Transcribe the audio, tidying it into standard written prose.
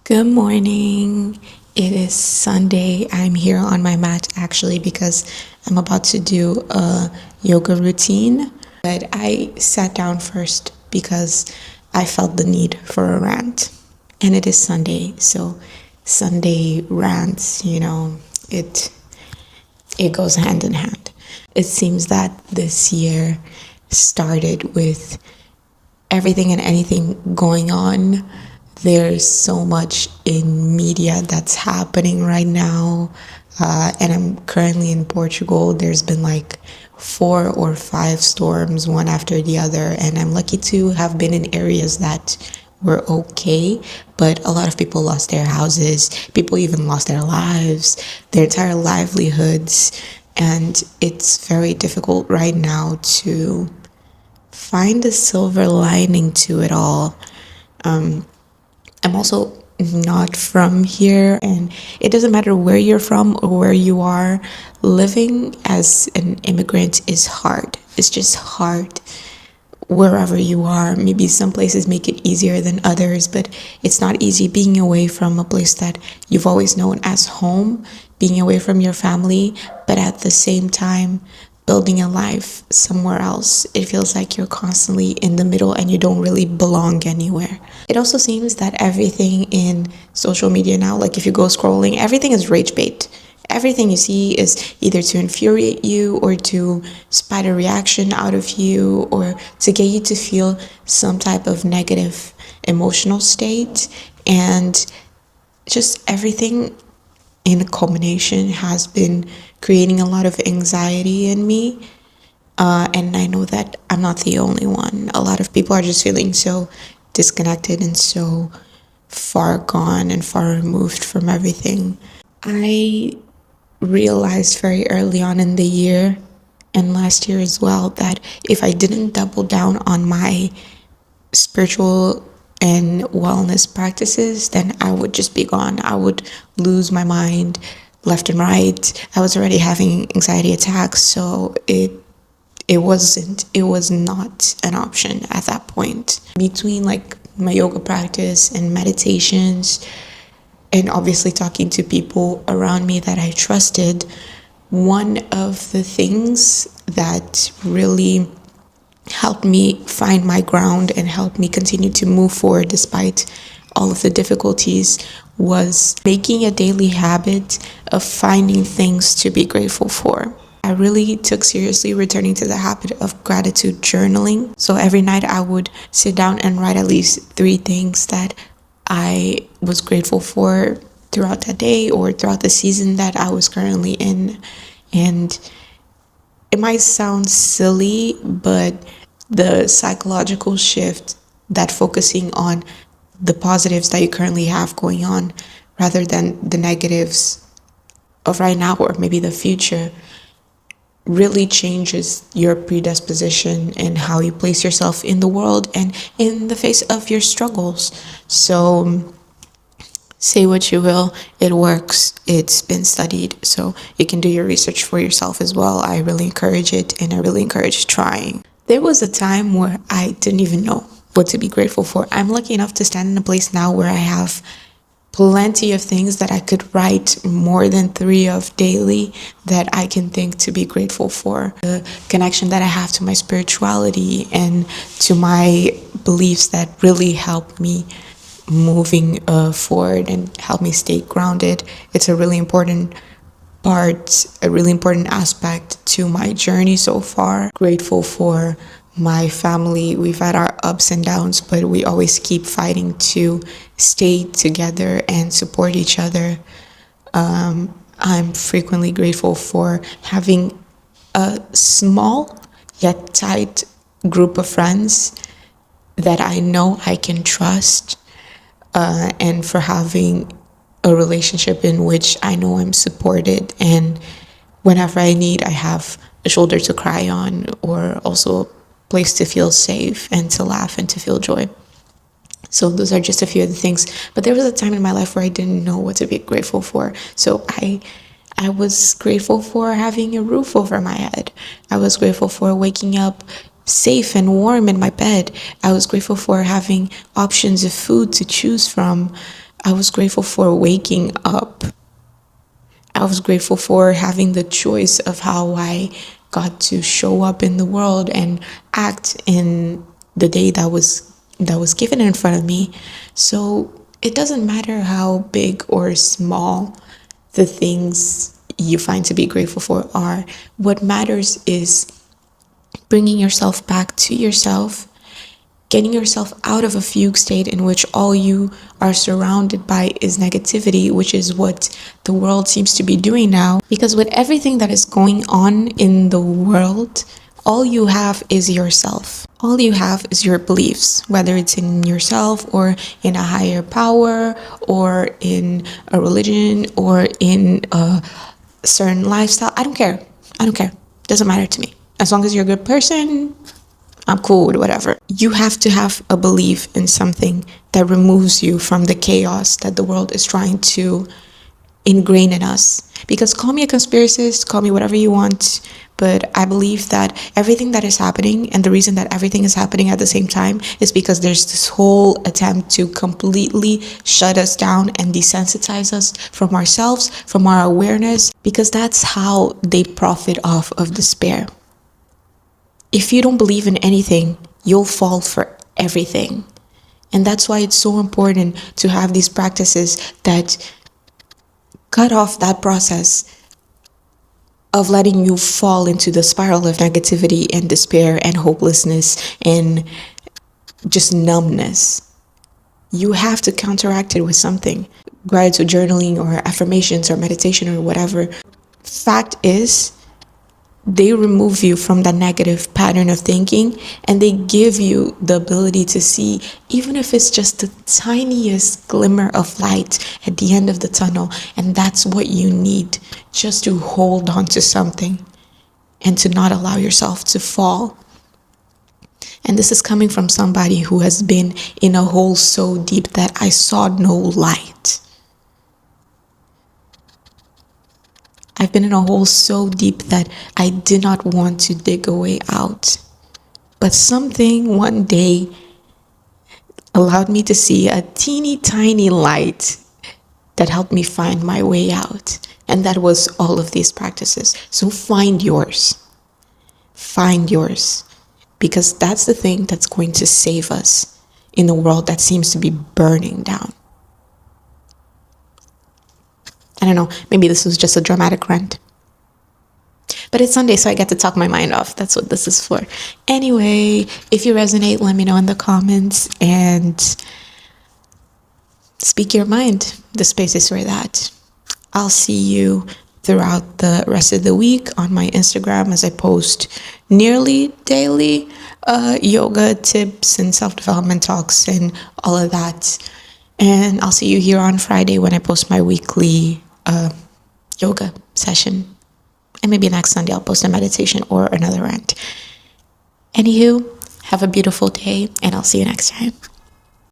Good morning. It is Sunday. I'm here on my mat actually because I'm about to do a yoga routine. But I sat down first because I felt the need for a rant. And it is Sunday, so Sunday rants, it goes hand in hand. It seems that this year started with everything and anything going on. There's so much in media that's happening right now. And I'm currently in Portugal. There's been like 4 or 5 storms, one after the other. And I'm lucky to have been in areas that were okay. But a lot of people lost their houses. People even lost their lives, their entire livelihoods. And it's very difficult right now to find a silver lining to it all. I'm also not from here, and it doesn't matter where you're from or where you are. Living as an immigrant is hard. It's just hard wherever you are. Maybe some places make it easier than others, but it's not easy being away from a place that you've always known as home, being away from your family, but at the same time, building a life somewhere else. It feels like you're constantly in the middle and you don't really belong anywhere. It also seems that everything in social media now, like if you go scrolling, everything is rage bait. Everything you see is either to infuriate you or to spite a reaction out of you or to get you to feel some type of negative emotional state. And just everything in culmination has been creating a lot of anxiety in me. And I know that I'm not the only one. A lot of people are just feeling so disconnected and so far gone and far removed from everything. I realized very early on in the year and last year as well that if I didn't double down on my spiritual and wellness practices, then I would just be gone. I would lose my mind left and right. I was already having anxiety attacks, so it was not an option at that point. Between like my yoga practice and meditations and obviously talking to people around me that I trusted, one of the things that really helped me find my ground and helped me continue to move forward despite all of the difficulties was making a daily habit of finding things to be grateful for. I really took seriously returning to the habit of gratitude journaling. So every night I would sit down and write at least 3 things that I was grateful for throughout that day or throughout the season that I was currently in. And it might sound silly, but the psychological shift that focusing on the positives that you currently have going on rather than the negatives of right now or maybe the future really changes your predisposition and how you place yourself in the world and in the face of your struggles. So say what you will, it works. It's been studied, so you can do your research for yourself as well. I really encourage it, and I really encourage trying. There was a time where I didn't even know what to be grateful for. I'm lucky enough to stand in a place now where I have plenty of things that I could write more than 3 of daily that I can think to be grateful for. The connection that I have to my spirituality and to my beliefs that really help me moving forward and help me stay grounded. It's a really important part, a really important aspect to my journey so far. Grateful for my family. We've had our ups and downs, but we always keep fighting to stay together and support each other. I'm frequently grateful for having a small yet tight group of friends that I know I can trust, and for having a relationship in which I know I'm supported, and whenever I need, I have a shoulder to cry on, or also a place to feel safe and to laugh and to feel joy. So those are just a few of the things. But there was a time in my life where I didn't know what to be grateful for. So I was grateful for having a roof over my head. I was grateful for waking up safe and warm in my bed. I was grateful for having options of food to choose from. I was grateful for waking up. I was grateful for having the choice of how I got to show up in the world and act in the day that was given in front of me. So it doesn't matter how big or small the things you find to be grateful for are. What matters is bringing yourself back to yourself, getting yourself out of a fugue state in which all you are surrounded by is negativity, which is what the world seems to be doing now. Because with everything that is going on in the world, all you have is yourself. All you have is your beliefs, whether it's in yourself or in a higher power or in a religion or in a certain lifestyle. I don't care. I don't care. Doesn't matter to me. As long as you're a good person, I'm cool with whatever. You have to have a belief in something that removes you from the chaos that the world is trying to ingrain in us. Because call me a conspiracist, call me whatever you want, but I believe that everything that is happening, and the reason that everything is happening at the same time, is because there's this whole attempt to completely shut us down and desensitize us from ourselves, from our awareness, because that's how they profit off of despair. If you don't believe in anything, you'll fall for everything. And that's why it's so important to have these practices that cut off that process of letting you fall into the spiral of negativity and despair and hopelessness and just numbness. You have to counteract it with something. Gratitude journaling or affirmations or meditation or whatever. Fact is, they remove you from the negative pattern of thinking and they give you the ability to see, even if it's just the tiniest glimmer of light at the end of the tunnel. And that's what you need, just to hold on to something and to not allow yourself to fall. And this is coming from somebody who has been in a hole so deep that I saw no light. I've been in a hole so deep that I did not want to dig a way out. But something one day allowed me to see a teeny tiny light that helped me find my way out. And that was all of these practices. So find yours. Find yours. Because that's the thing that's going to save us in a world that seems to be burning down. I don't know, maybe this was just a dramatic rant. But it's Sunday, so I get to talk my mind off. That's what this is for. Anyway, if you resonate, let me know in the comments and speak your mind. The space is for that. I'll see you throughout the rest of the week on my Instagram as I post nearly daily yoga tips and self-development talks and all of that. And I'll see you here on Friday when I post my weekly yoga session. And maybe next Sunday I'll post a meditation or another rant. Anywho, have a beautiful day and I'll see you next time.